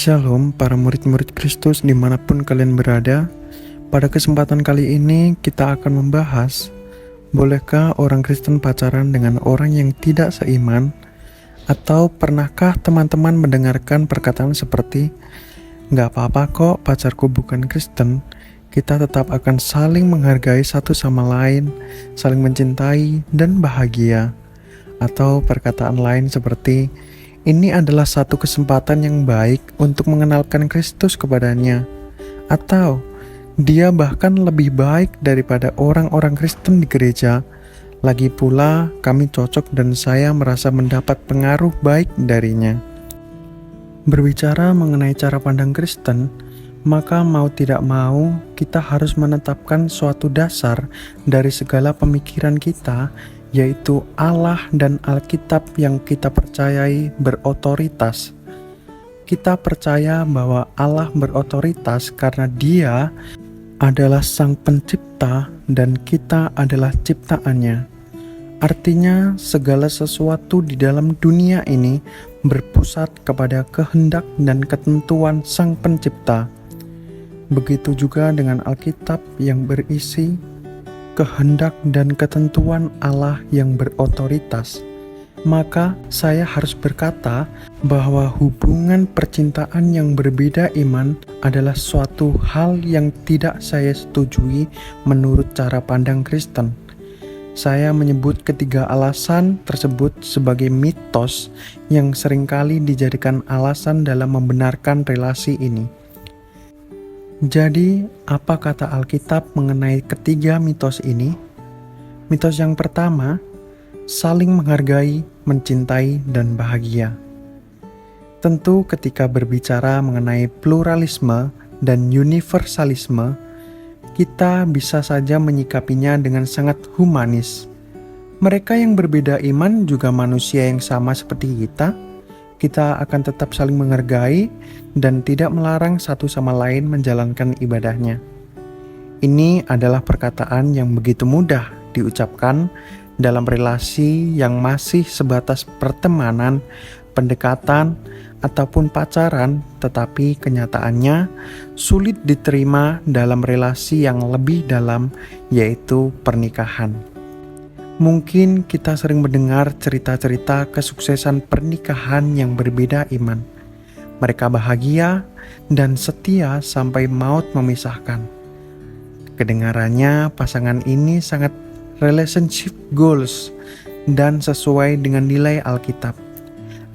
Shalom para murid-murid Kristus dimanapun kalian berada. Pada kesempatan kali ini kita akan membahas, bolehkah orang Kristen pacaran dengan orang yang tidak seiman? Atau pernahkah teman-teman mendengarkan perkataan seperti, "Gak apa-apa kok pacarku bukan Kristen, kita tetap akan saling menghargai satu sama lain, saling mencintai dan bahagia." Atau perkataan lain seperti, "Ini adalah satu kesempatan yang baik untuk mengenalkan Kristus kepadanya." Atau, "Dia bahkan lebih baik daripada orang-orang Kristen di gereja. Lagi pula, kami cocok dan saya merasa mendapat pengaruh baik darinya." Berbicara mengenai cara pandang Kristen, maka mau tidak mau kita harus menetapkan suatu dasar dari segala pemikiran kita, yaitu Allah dan Alkitab yang kita percayai berotoritas. Kita percaya bahwa Allah berotoritas karena Dia adalah Sang Pencipta dan kita adalah ciptaannya. Artinya, segala sesuatu di dalam dunia ini berpusat kepada kehendak dan ketentuan Sang Pencipta. Begitu juga dengan Alkitab yang berisi kehendak dan ketentuan Allah yang berotoritas. Maka saya harus berkata bahwa hubungan percintaan yang berbeda iman adalah suatu hal yang tidak saya setujui menurut cara pandang Kristen. Saya menyebut ketiga alasan tersebut sebagai mitos yang seringkali dijadikan alasan dalam membenarkan relasi ini. Jadi, apa kata Alkitab mengenai ketiga mitos ini? Mitos yang pertama, saling menghargai, mencintai, dan bahagia. Tentu ketika berbicara mengenai pluralisme dan universalisme, kita bisa saja menyikapinya dengan sangat humanis. Mereka yang berbeda iman juga manusia yang sama seperti kita. Kita akan tetap saling menghargai dan tidak melarang satu sama lain menjalankan ibadahnya. Ini adalah perkataan yang begitu mudah diucapkan dalam relasi yang masih sebatas pertemanan, pendekatan, ataupun pacaran, tetapi kenyataannya sulit diterima dalam relasi yang lebih dalam, yaitu pernikahan. Mungkin kita sering mendengar cerita-cerita kesuksesan pernikahan yang berbeda iman. Mereka bahagia dan setia sampai maut memisahkan. Kedengarannya pasangan ini sangat relationship goals dan sesuai dengan nilai Alkitab.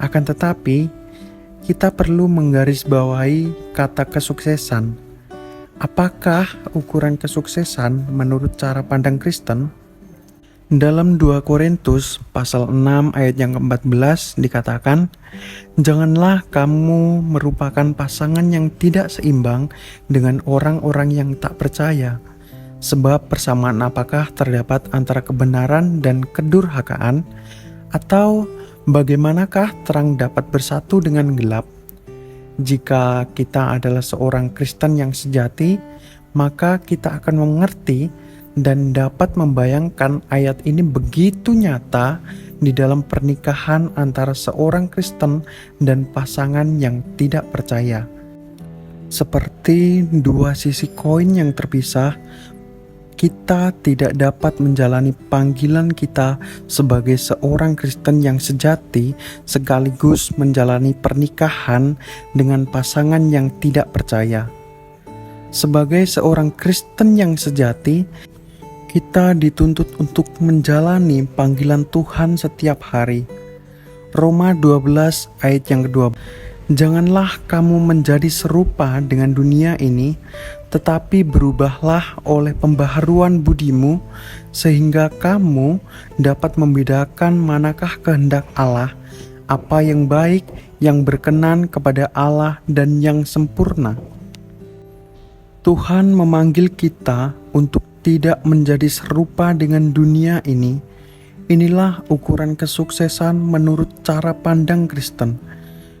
Akan tetapi, kita perlu menggarisbawahi kata kesuksesan. Apakah ukuran kesuksesan menurut cara pandang Kristen? Dalam 2 Korintus pasal 6 ayat yang ke-14 dikatakan, "Janganlah kamu merupakan pasangan yang tidak seimbang dengan orang-orang yang tak percaya. Sebab persamaan apakah terdapat antara kebenaran dan kedurhakaan? Atau bagaimanakah terang dapat bersatu dengan gelap? Jika kita adalah seorang Kristen yang sejati, maka kita akan mengerti dan dapat membayangkan ayat ini begitu nyata di dalam pernikahan antara seorang Kristen dan pasangan yang tidak percaya. Seperti dua sisi koin yang terpisah, kita tidak dapat menjalani panggilan kita sebagai seorang Kristen yang sejati sekaligus menjalani pernikahan dengan pasangan yang tidak percaya. Sebagai seorang Kristen yang sejati, kita dituntut untuk menjalani panggilan Tuhan setiap hari. Roma 12 ayat yang kedua. "Janganlah kamu menjadi serupa dengan dunia ini, tetapi berubahlah oleh pembaharuan budimu, sehingga kamu dapat membedakan manakah kehendak Allah, apa yang baik, yang berkenan kepada Allah, dan yang sempurna." Tuhan memanggil kita untuk tidak menjadi serupa dengan dunia ini. Inilah ukuran kesuksesan menurut cara pandang Kristen.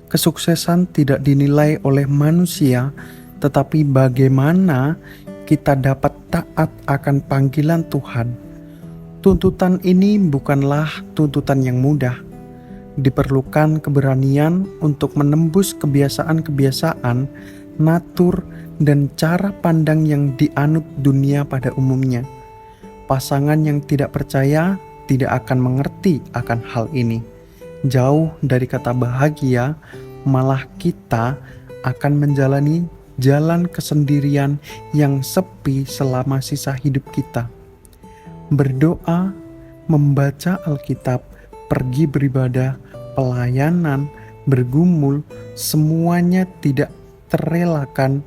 Kesuksesan tidak dinilai oleh manusia, tetapi bagaimana kita dapat taat akan panggilan Tuhan. Tuntutan ini bukanlah tuntutan yang mudah. diperlukan keberanian untuk menembus kebiasaan-kebiasaan, natur, dan cara pandang yang dianut dunia pada umumnya. Pasangan yang tidak percaya tidak akan mengerti akan hal ini. Jauh dari kata bahagia, malah kita akan menjalani jalan kesendirian yang sepi selama sisa hidup kita. Berdoa, membaca Alkitab, pergi beribadah, pelayanan, bergumul, semuanya tidak terelakkan.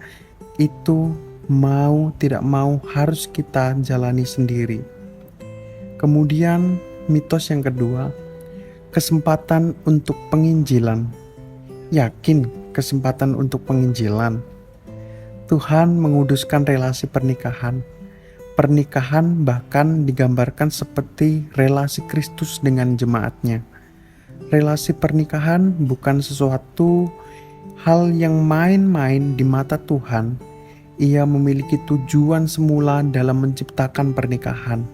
Itu mau tidak mau harus kita jalani sendiri. Kemudian mitos yang kedua, kesempatan untuk penginjilan. Yakin kesempatan untuk penginjilan? Tuhan menguduskan relasi pernikahan. Pernikahan bahkan digambarkan seperti relasi Kristus dengan jemaatnya. Relasi pernikahan bukan sesuatu hal yang main-main di mata Tuhan. Ia memiliki tujuan semula dalam menciptakan pernikahan.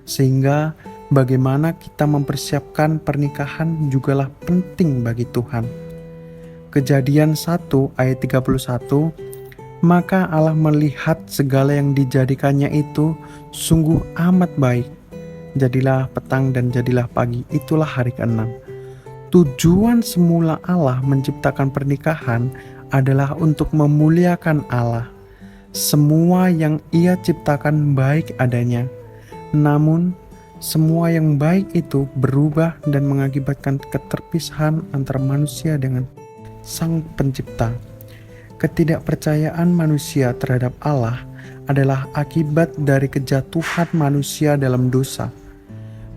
Sehingga bagaimana kita mempersiapkan pernikahan jugalah penting bagi Tuhan. Kejadian 1 ayat 31, maka Allah melihat segala yang dijadikannya itu sungguh amat baik. Jadilah petang dan jadilah pagi, itulah hari ke-6. Tujuan semula Allah menciptakan pernikahan adalah untuk memuliakan Allah. Semua yang Ia ciptakan baik adanya. Namun, semua yang baik itu berubah dan mengakibatkan keterpisahan antara manusia dengan Sang Pencipta. Ketidakpercayaan manusia terhadap Allah adalah akibat dari kejatuhan manusia dalam dosa.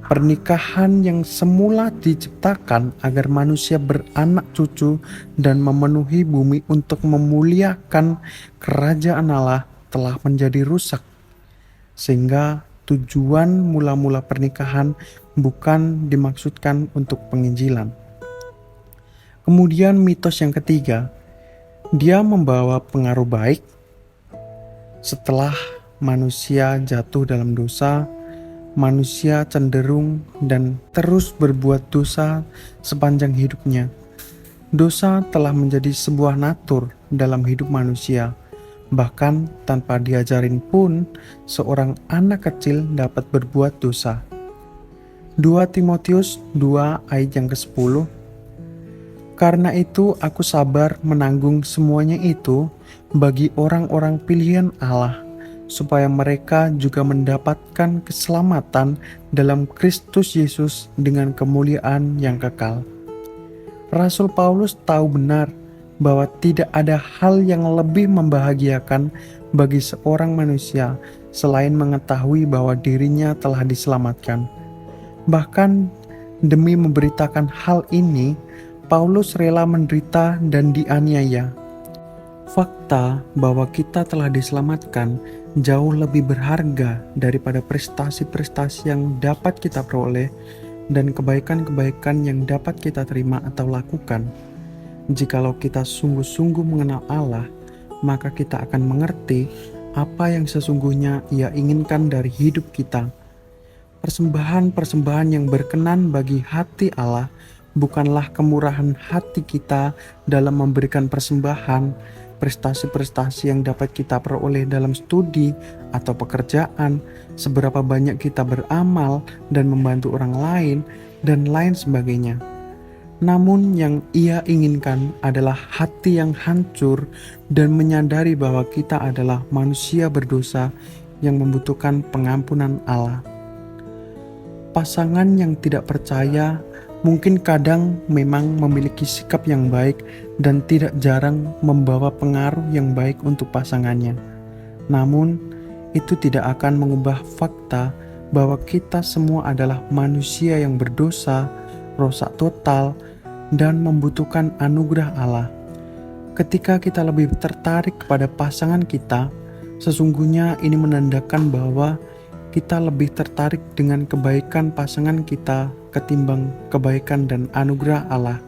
Pernikahan yang semula diciptakan agar manusia beranak cucu dan memenuhi bumi untuk memuliakan kerajaan Allah telah menjadi rusak. Sehingga tujuan mula-mula pernikahan bukan dimaksudkan untuk penginjilan. Kemudian mitos yang ketiga, dia membawa pengaruh baik. Setelah manusia jatuh dalam dosa, manusia cenderung dan terus berbuat dosa sepanjang hidupnya. Dosa telah menjadi sebuah natur dalam hidup manusia. Bahkan tanpa diajarin pun, seorang anak kecil dapat berbuat dosa. 2 Timotius 2 ayat yang ke-10, karena itu aku sabar menanggung semuanya itu bagi orang-orang pilihan Allah, supaya mereka juga mendapatkan keselamatan dalam Kristus Yesus dengan kemuliaan yang kekal. Rasul Paulus tahu benar bahwa tidak ada hal yang lebih membahagiakan bagi seorang manusia selain mengetahui bahwa dirinya telah diselamatkan. Bahkan demi memberitakan hal ini, Paulus rela menderita dan dianiaya. Fakta bahwa kita telah diselamatkan jauh lebih berharga daripada prestasi-prestasi yang dapat kita peroleh dan kebaikan-kebaikan yang dapat kita terima atau lakukan. Jikalau kita sungguh-sungguh mengenal Allah, maka kita akan mengerti apa yang sesungguhnya Ia inginkan dari hidup kita. Persembahan-persembahan yang berkenan bagi hati Allah bukanlah kemurahan hati kita dalam memberikan persembahan, prestasi-prestasi yang dapat kita peroleh dalam studi atau pekerjaan, seberapa banyak kita beramal dan membantu orang lain, dan lain sebagainya. Namun yang Ia inginkan adalah hati yang hancur dan menyadari bahwa kita adalah manusia berdosa yang membutuhkan pengampunan Allah. Pasangan yang tidak percaya mungkin kadang memang memiliki sikap yang baik dan tidak jarang membawa pengaruh yang baik untuk pasangannya. Namun, itu tidak akan mengubah fakta bahwa kita semua adalah manusia yang berdosa, rusak total, dan membutuhkan anugerah Allah. Ketika kita lebih tertarik kepada pasangan kita, sesungguhnya ini menandakan bahwa kita lebih tertarik dengan kebaikan pasangan kita ketimbang kebaikan dan anugerah Allah.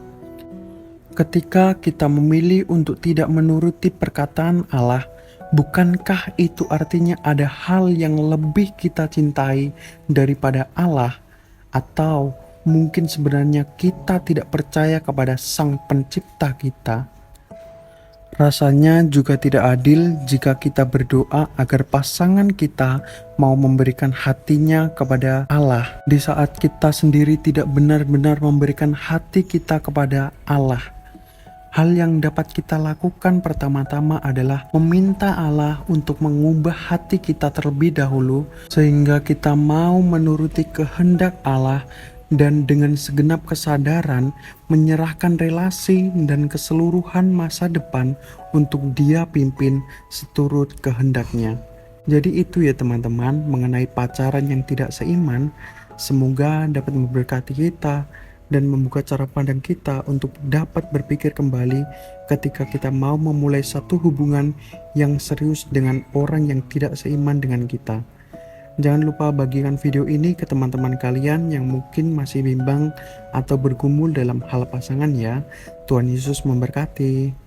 Ketika kita memilih untuk tidak menuruti perkataan Allah, bukankah itu artinya ada hal yang lebih kita cintai daripada Allah? Atau mungkin sebenarnya kita tidak percaya kepada Sang Pencipta kita. Rasanya juga tidak adil jika kita berdoa agar pasangan kita mau memberikan hatinya kepada Allah, di saat kita sendiri tidak benar-benar memberikan hati kita kepada Allah. Hal yang dapat kita lakukan pertama-tama adalah meminta Allah untuk mengubah hati kita terlebih dahulu, sehingga kita mau menuruti kehendak Allah dan dengan segenap kesadaran menyerahkan relasi dan keseluruhan masa depan untuk Dia pimpin seturut kehendaknya. Jadi itu ya teman-teman mengenai pacaran yang tidak seiman. Semoga dapat memberkati kita dan membuka cara pandang kita untuk dapat berpikir kembali ketika kita mau memulai satu hubungan yang serius dengan orang yang tidak seiman dengan kita. Jangan lupa bagikan video ini ke teman-teman kalian yang mungkin masih bimbang atau bergumul dalam hal pasangan ya. Tuhan Yesus memberkati.